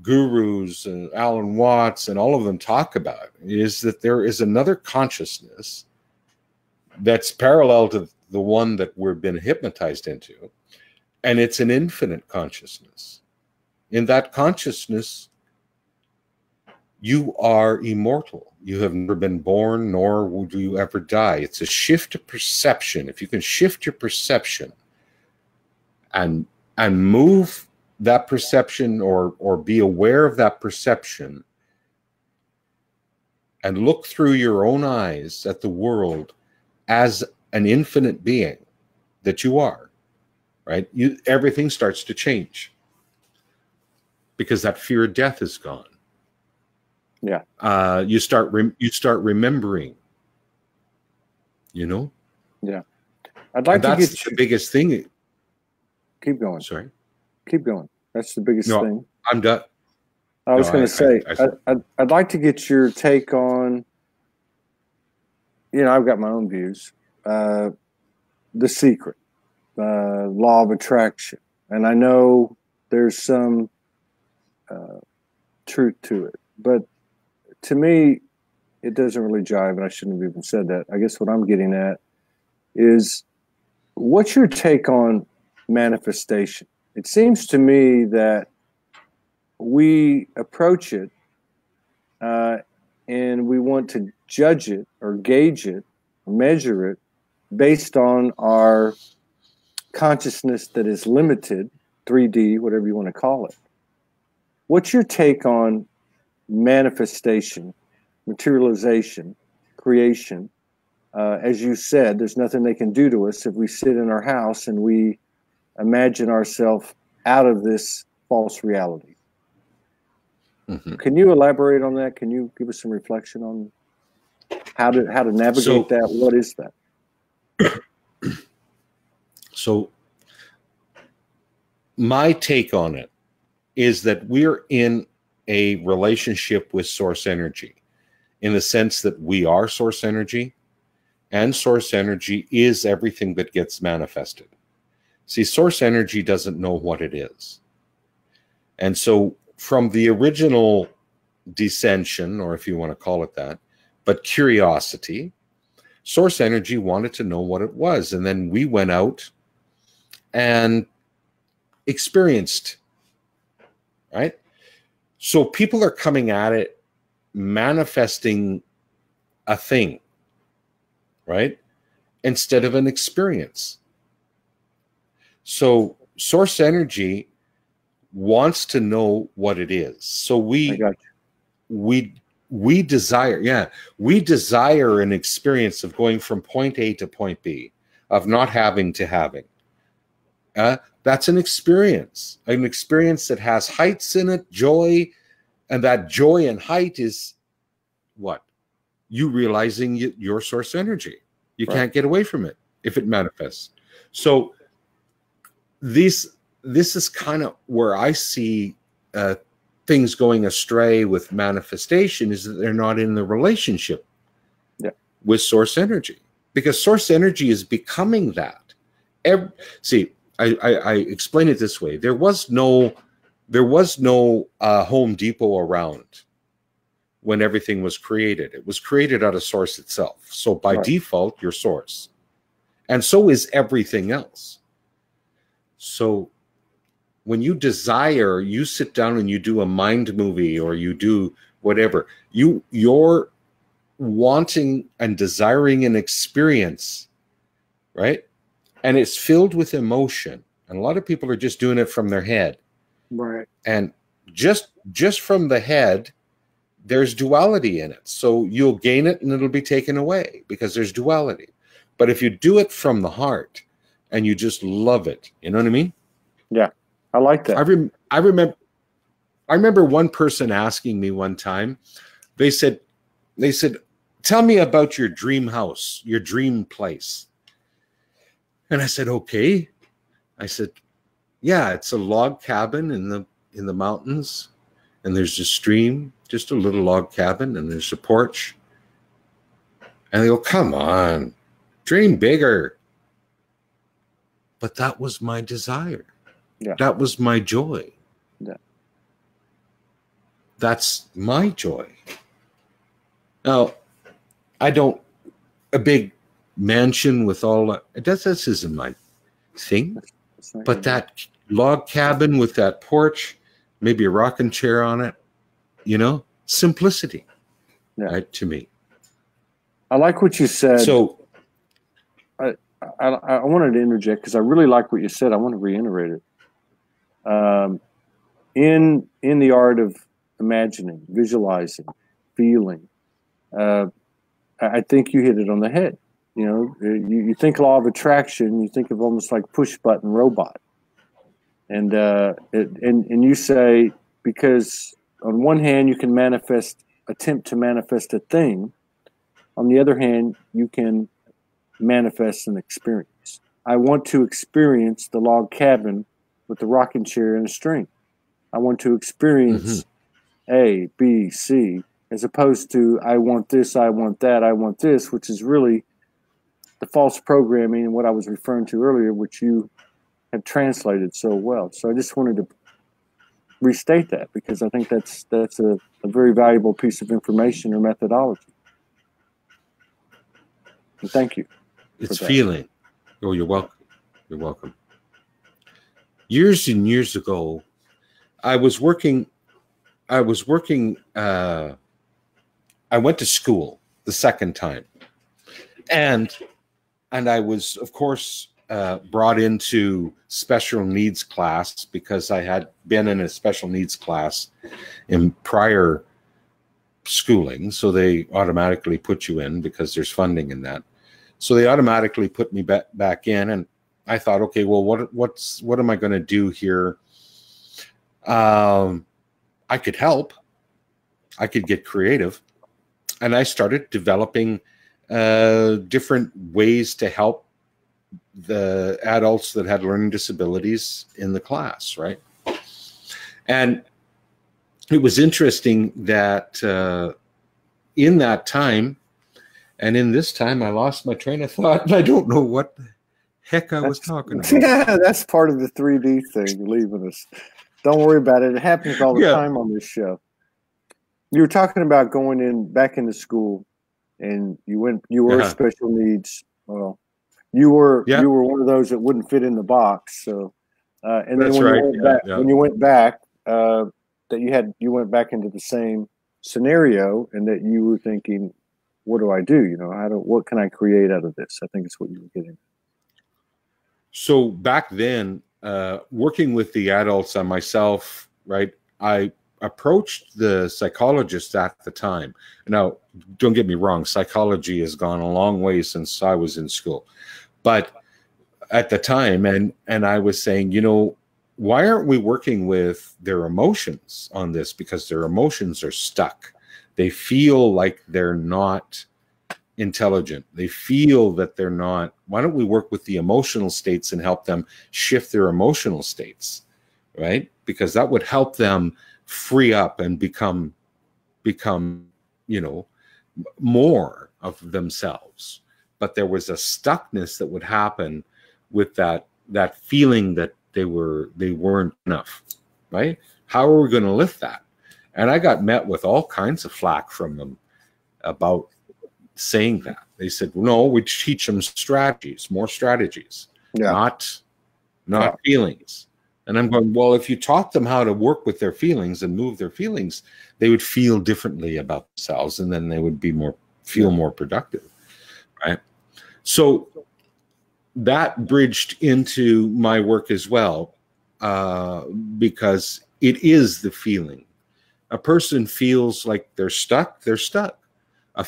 gurus and Alan Watts and all of them talk about, is that there is another consciousness that's parallel to the one that we've been hypnotized into, and it's an infinite consciousness. In that consciousness, you are immortal. You have never been born, nor will you ever die. It's a shift of perception. If you can shift your perception and move that perception, or be aware of that perception, and look through your own eyes at the world as an infinite being that you are, right? Everything starts to change because that fear of death is gone. Yeah. You start remembering, Yeah. I'd like to get the biggest thing. Keep going. Sorry. Keep going. That's the biggest thing. I'm done. I was going to say, I'd like to get your take on, I've got my own views. The Secret, law of attraction. And I know there's some truth to it. But to me, it doesn't really jive, and I shouldn't have even said that. I guess what I'm getting at is, what's your take on manifestation? It seems to me that we approach it and we want to judge it or gauge it, measure it based on our consciousness that is limited, 3D, whatever you want to call it. What's your take on manifestation, materialization, creation? As you said, there's nothing they can do to us if we sit in our house and we imagine ourselves out of this false reality. Mm-hmm. Can you elaborate on that? Can you give us some reflection on how to navigate that? What is that? So my take on it is that we're in a relationship with source energy, in the sense that we are source energy, and source energy is everything that gets manifested. See, source energy doesn't know what it is. And so from the original dissension, or if you want to call it that, but curiosity, source energy wanted to know what it was. And then we went out and experienced, right? So people are coming at it, manifesting a thing, right? Instead of an experience. So source energy wants to know what it is. So we desire, we desire an experience of going from point A to point B, of not having to having. That's an experience that has heights in it, joy, and that joy and height is what? You realizing your source energy. You Right. can't get away from it if it manifests. So this is kind of where I see things going astray with manifestation, is that they're not in the relationship with source energy, because source energy is becoming that. See, I explain it this way: there was no Home Depot around when everything was created. It was created out of source itself. So by default, you're source, and so is everything else. So when you desire, you sit down and you do a mind movie, or you do whatever, you're wanting and desiring an experience, right? And it's filled with emotion. And a lot of people are just doing it from their head. Right. And just from the head, there's duality in it. So you'll gain it and it'll be taken away because there's duality. But if you do it from the heart and you just love it, you know what I mean? Yeah, I like that. I remember one person asking me one time, they said, tell me about your dream house, your dream place. And I said, okay. I said, yeah, it's a log cabin in the mountains, and there's a stream, just a little log cabin, and there's a porch. And they go, come on, dream bigger. But that was my desire. Yeah. That was my joy. Yeah. That's my joy. Now, I don't, a big mansion with all that, this isn't my thing. But that log cabin with that porch, maybe a rocking chair on it, you know, simplicity, right, to me. I like what you said. So I wanted to interject because I really like what you said. I want to reiterate it. In the art of imagining, visualizing, feeling, I think you hit it on the head. You know, you think law of attraction, you think of almost like push button robot, and you say, because on one hand you can attempt to manifest a thing, on the other hand you can manifest an experience. I want to experience the log cabin with the rocking chair and a string. I want to experience A, B, C, as opposed to I want this, I want that, I want this, which is really the false programming and what I was referring to earlier, which you have translated so well. So I just wanted to restate that because I think that's a very valuable piece of information or methodology. And thank you. It's feeling. Oh, you're welcome. You're welcome. Years and years ago, I went to school the second time. And I was, of course, brought into special needs class because I had been in a special needs class in prior schooling. So they automatically put you in because there's funding in that. So they automatically put me back in, and I thought, okay, well, what am I going to do here? I could help. I could get creative, and I started developing different ways to help the adults that had learning disabilities in the class, right? And it was interesting that in that time and in this time, I lost my train of thought, and I don't know what the heck I was talking about. Yeah, that's part of the 3D thing, leaving us. Don't worry about it. It happens all the time on this show. You were talking about going back into school, and you were special needs. Well, you were one of those that wouldn't fit in the box. So, and then when you went back, that you went back into the same scenario, and that you were thinking, what do I do? You know, what can I create out of this? I think it's what you were getting. So back then, working with the adults and myself, right, I approached the psychologist at the time. Now, don't get me wrong, psychology has gone a long way since I was in school. But at the time, and I was saying, you know, why aren't we working with their emotions on this? Because their emotions are stuck. They feel like they're not intelligent. They feel that they're not. Why don't we work with the emotional states and help them shift their emotional states, right? Because that would help them free up and become, you know, more of themselves. But there was a stuckness that would happen with that feeling that they weren't enough, right? How are we going to lift that? And I got met with all kinds of flack from them about saying that. They said, no, we teach them strategies, more strategies, not feelings. And I'm going, well, if you taught them how to work with their feelings and move their feelings, they would feel differently about themselves, and then they would be feel more productive, right? So that bridged into my work as well, because it is the feeling. A person feels like they're stuck, they're stuck. A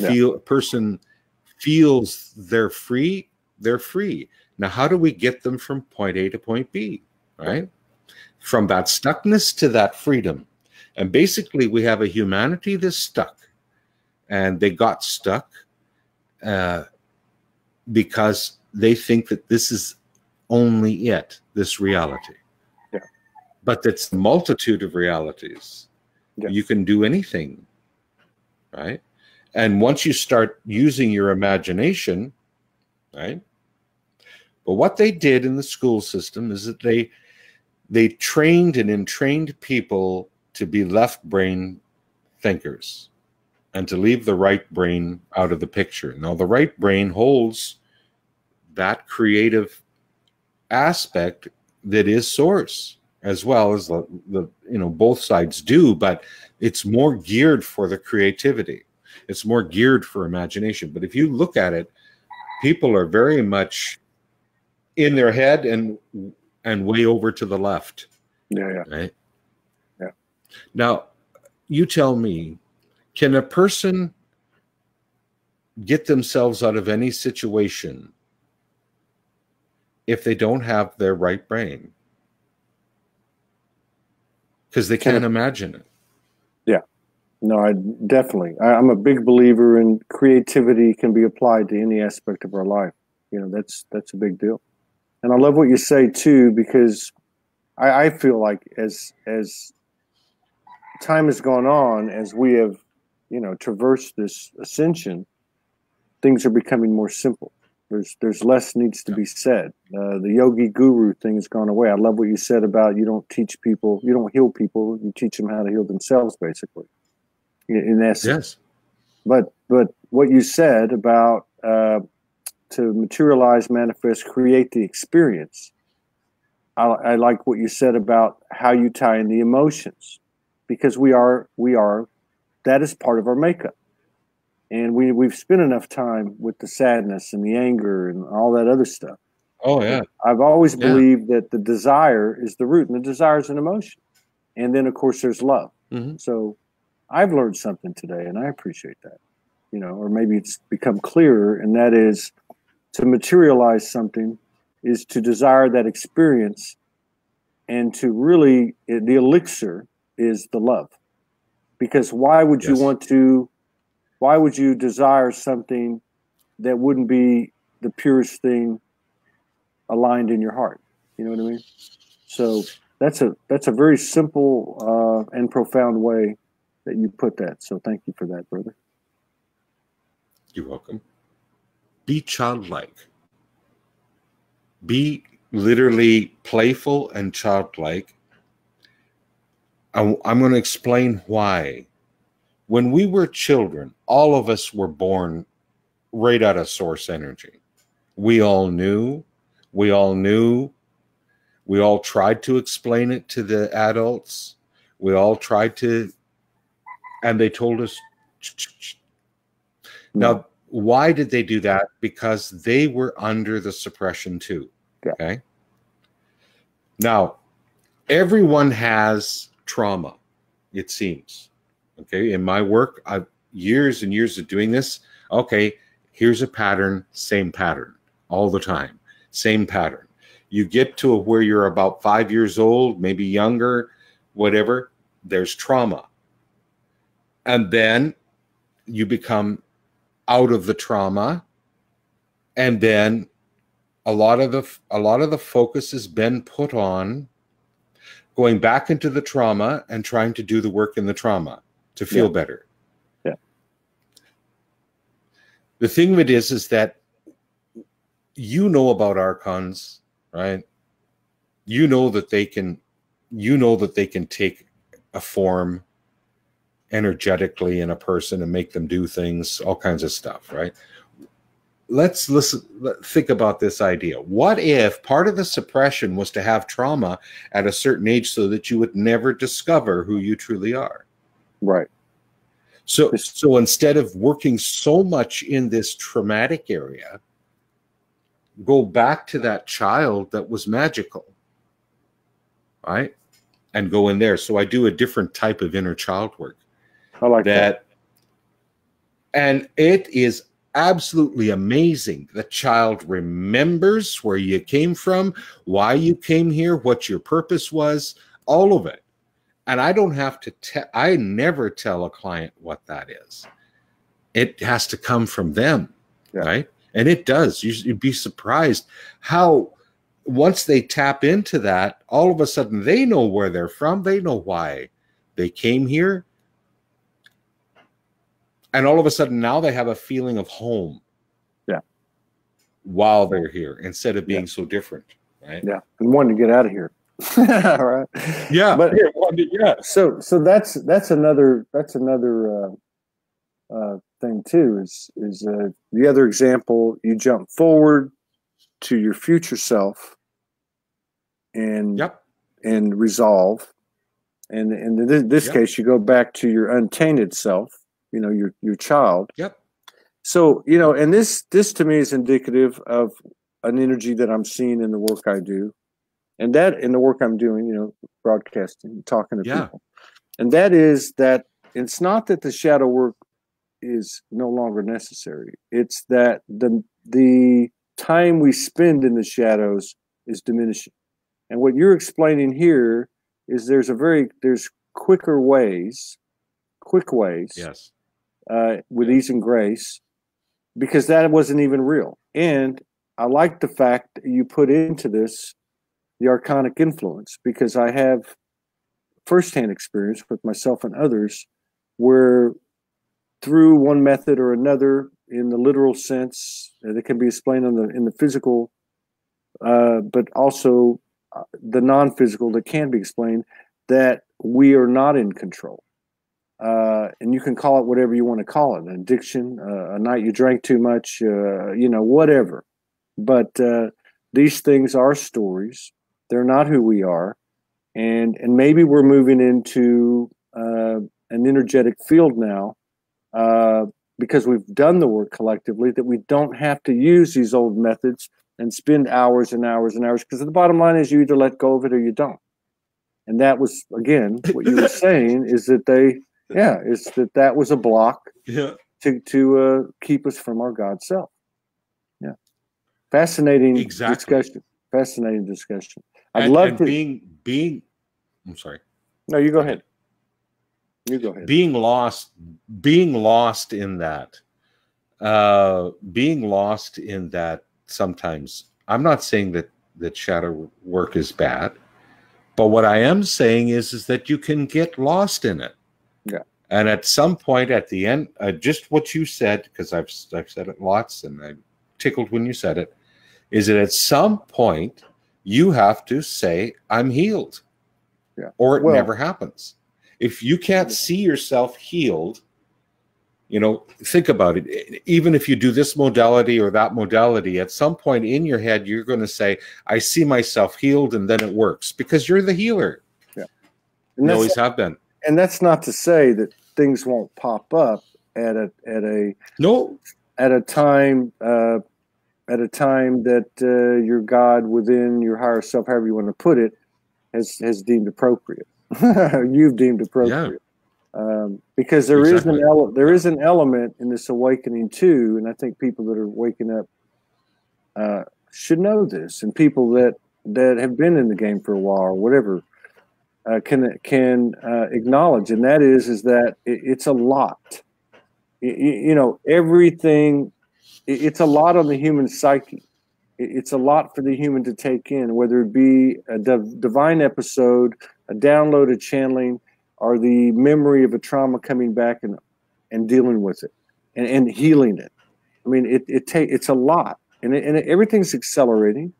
person feels they're free, they're free. Now, how do we get them from point A to point B, right? From that stuckness to that freedom. And basically, we have a humanity that's stuck. And they got stuck because they think that this is only it, this reality. Yeah. But it's a multitude of realities. Yeah. You can do anything, right? And once you start using your imagination, right? But what they did in the school system is that they trained and entrained people to be left brain thinkers and to leave the right brain out of the picture. Now, the right brain holds that creative aspect that is source, as well as the you know, both sides do, but it's more geared for the creativity. It's more geared for imagination. But if you look at it, people are very much in their head and way over to the left. Yeah. Right? Yeah. Now, you tell me, can a person get themselves out of any situation if they don't have their right brain? Because they can't imagine it. Yeah. No, I'm a big believer in creativity can be applied to any aspect of our life. You know, that's a big deal. And I love what you say too, because I feel like as time has gone on, as we have, you know, traversed this ascension, things are becoming more simple. There's less needs to be said. The yogi guru thing has gone away. I love what you said about you don't teach people, you don't heal people, you teach them how to heal themselves, basically. In essence. Yes. But what you said about to materialize, manifest, create the experience. I like what you said about how you tie in the emotions, because we are that is part of our makeup. And we've spent enough time with the sadness and the anger and all that other stuff. Oh, yeah. I've always believed that the desire is the root, and the desire is an emotion. And then, of course, there's love. Mm-hmm. So I've learned something today, and I appreciate that. You know, or maybe it's become clearer, and that is to materialize something is to desire that experience, and to really, the elixir is the love. Because why would you desire something that wouldn't be the purest thing aligned in your heart? You know what I mean? So that's a very simple and profound way that you put that. So thank you for that, brother. You're welcome. Be childlike. Be literally playful and childlike. I'm going to explain why. When we were children, all of us were born right out of source energy. We all knew. We all tried to explain it to the adults. We all tried to, and they told us. Now, why did they do that? Because they were under the suppression too. Okay. Now, everyone has trauma, it seems. Okay. In my work, I've years and years of doing this. Okay. Here's a pattern, same pattern all the time. Same pattern. You get to where you're about 5 years old, maybe younger, whatever, there's trauma. And then you become out of the trauma, and then a lot of the focus has been put on going back into the trauma and trying to do the work in the trauma to feel better. Yeah. The thing of it is that you know about archons, right? You know that they can take a form energetically in a person and make them do things, all kinds of stuff, right? Let's think about this idea. What if part of the suppression was to have trauma at a certain age so that you would never discover who you truly are? Right. So instead of working so much in this traumatic area, go back to that child that was magical, right? And go in there. So I do a different type of inner child work. I like that. And it is absolutely amazing. The child remembers where you came from, why you came here, what your purpose was, all of it. And I don't have to I never tell a client what that is. It has to come from them, right? And it does. You'd be surprised how once they tap into that, all of a sudden they know where they're from. They know why they came here. And all of a sudden now they have a feeling of home. Yeah. While they're here, instead of being so different, right? Yeah. And wanting to get out of here. Right. Yeah. But yeah. So that's another thing too, is the other example. You jump forward to your future self and resolve. And in this case, you go back to your untainted self, you know, your child. Yep. So, you know, and this to me is indicative of an energy that I'm seeing in the work I do. And that in the work I'm doing, you know, broadcasting, talking to people. And that is that it's not that the shadow work is no longer necessary. It's that the time we spend in the shadows is diminishing. And what you're explaining here is there's quick ways, yes, with ease and grace, because that wasn't even real. And I like the fact that you put into this the archonic influence, because I have firsthand experience with myself and others where through one method or another, in the literal sense, that can be explained in the physical, but also the non-physical that can be explained, that we are not in control. And you can call it whatever you want to call it, an addiction, a night you drank too much, you know, whatever. But these things are stories. They're not who we are. And maybe we're moving into an energetic field now, because we've done the work collectively, that we don't have to use these old methods and spend hours and hours and hours, because the bottom line is you either let go of it or you don't. And that was, again, what you were saying is that that was a block to keep us from our God self. Yeah. Fascinating discussion. Fascinating discussion. I'd love to being I'm sorry. No, you go ahead. You go ahead. Being lost in that. Being lost in that sometimes. I'm not saying that shadow work is bad, but what I am saying is that you can get lost in it. Yeah. And at some point at the end, just what you said, because I've said it lots and I'm tickled when you said it, is that at some point you have to say, I'm healed. Yeah. Or it never happens. If you can't see yourself healed, you know, think about it. Even if you do this modality or that modality, at some point in your head, you're going to say, I see myself healed, and then it works because you're the healer. Yeah. And you always have been. And that's not to say that things won't pop up at a time that your God within, your higher self, however you want to put it, has deemed appropriate. You've deemed appropriate. Yeah. Because there is an element in this awakening too, and I think people that are waking up should know this, and people that have been in the game for a while or whatever can acknowledge, and that is that it's a lot. you know, everything, it's a lot on the human psyche. It's a lot for the human to take in, whether it be a divine episode, a download, a channeling, or the memory of a trauma coming back and dealing with it and healing it. I mean, it's a lot, and everything's accelerating.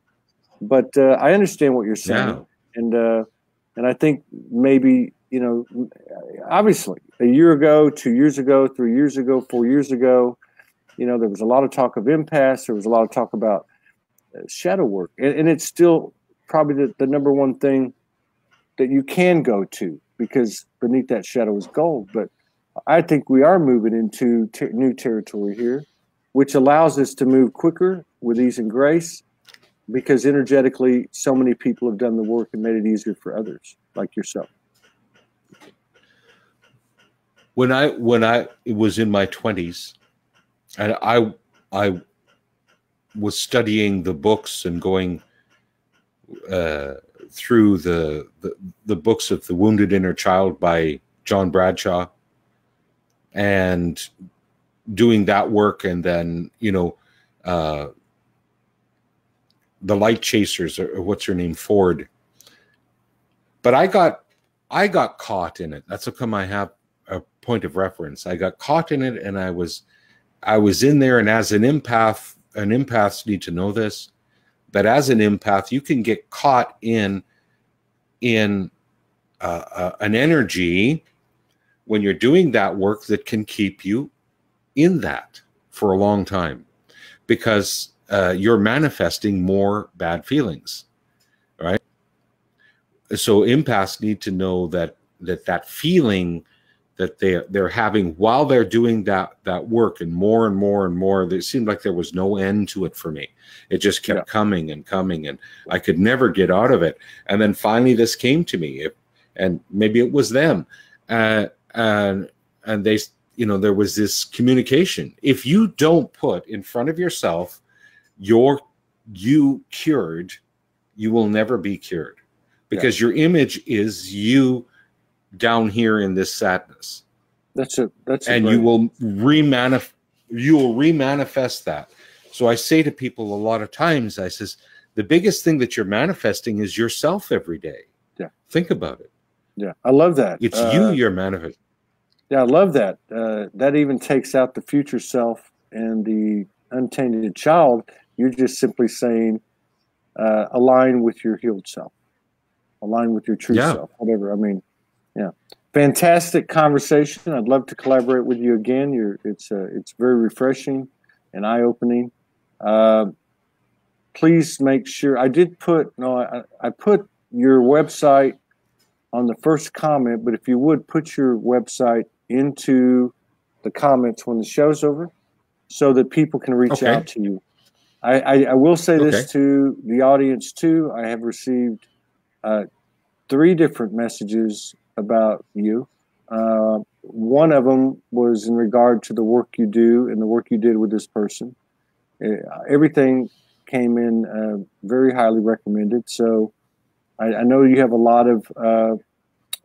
But I understand what you're saying, and I think maybe, you know, obviously a year ago, 2 years ago, 3 years ago, 4 years ago, you know, there was a lot of talk of impasse. There was a lot of talk about shadow work, and it's still probably the number one thing that you can go to, because beneath that shadow is gold. But I think we are moving into new territory here, which allows us to move quicker with ease and grace, because energetically so many people have done the work and made it easier for others like yourself. When I was in my 20s, and I was studying the books and going through the books of The Wounded Inner Child by John Bradshaw, and doing that work, and then, you know, the Light Chasers, or what's her name, Ford. But I got caught in it. That's how come I have a point of reference. I got caught in it, and I was in there. And as an empaths need to know this, that as an empath, you can get caught in an energy when you're doing that work that can keep you in that for a long time, because you're manifesting more bad feelings, right? So empaths need to know that feeling that they're having while they're doing that work, and more and more and more, it seemed like there was no end to it for me. It just kept coming and coming, and I could never get out of it. And then finally this came to me, and maybe it was them, and they, you know, there was this communication. If you don't put in front of yourself you cured, you will never be cured, because your image is you down here in this sadness. And you will remanifest that. So I say to people a lot of times, I says, the biggest thing that you're manifesting is yourself every day. Yeah. Think about it. Yeah. I love that. It's you're manifesting. Yeah. I love that. That even takes out the future self and the untainted child. You're just simply saying, align with your healed self, align with your true self, whatever. I mean, yeah. Fantastic conversation. I'd love to collaborate with you again. It's very refreshing and eye-opening. Please make sure, I put your website on the first comment, but if you would put your website into the comments when the show's over, so that people can reach out to you. I will say this to the audience too. I have received 3 different messages about you. One of them was in regard to the work you do and the work you did with this person. Everything came in very highly recommended. So I know you have a lot of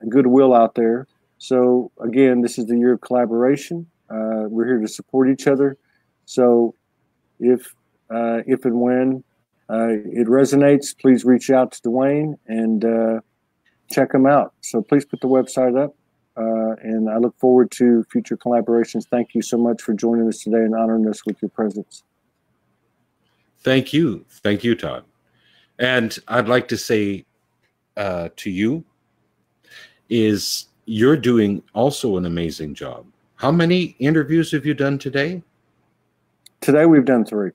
goodwill out there. So again, this is the year of collaboration. We're here to support each other. So if and when it resonates, please reach out to Dwaine and check him out. So please put the website up, and I look forward to future collaborations. Thank you so much for joining us today and honoring us with your presence. Thank you. Thank you, Todd. And I'd like to say to you is you're doing also an amazing job. How many interviews have you done today? Today we've done 3.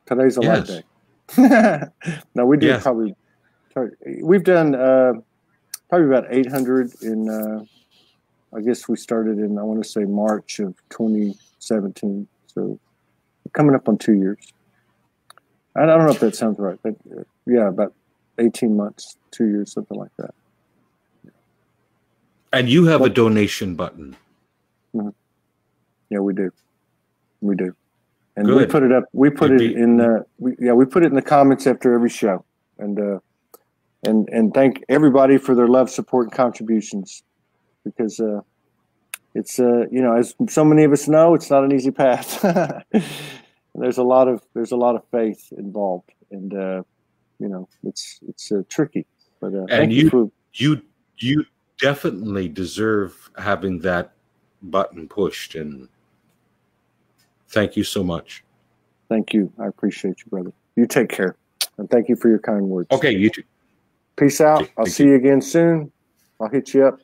Today's a light day. No, we do probably. We've done probably about 800 in. I guess we started in, I want to say, March of 2017. So coming up on 2 years. I don't know if that sounds right, but yeah, about 18 months, 2 years, something like that. And you have a donation button. Mm-hmm. Yeah, we do. We do. And good. We put it up. We put it in. We put it in the comments after every show, and thank everybody for their love, support, and contributions, because it's you know, as so many of us know, it's not an easy path. There's a lot of faith involved, and you know, it's tricky. But thank you for you definitely deserve having that button pushed, and thank you so much. Thank you. I appreciate you, brother. You take care, and thank you for your kind words. Okay, you too. Peace out. Okay, I'll see you again soon. I'll hit you up.